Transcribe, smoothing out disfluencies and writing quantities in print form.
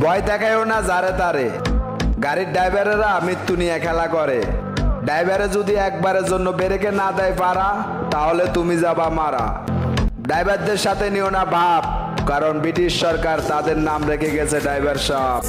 ভয় দেখায়ও না যারে তারে। গাড়ির ড্রাইভারেরা মৃত্যু নিয়ে খেলা করে। ড্রাইভারে যদি একবারের জন্য ব্রেকে না দেয় পারা, তাহলে তুমি যাবা মারা। ড্রাইভারদের সাথে নিও না ভাব, কারণ ব্রিটিশ সরকার তাদের নাম রেখে গেছে ড্রাইভার সাহেব।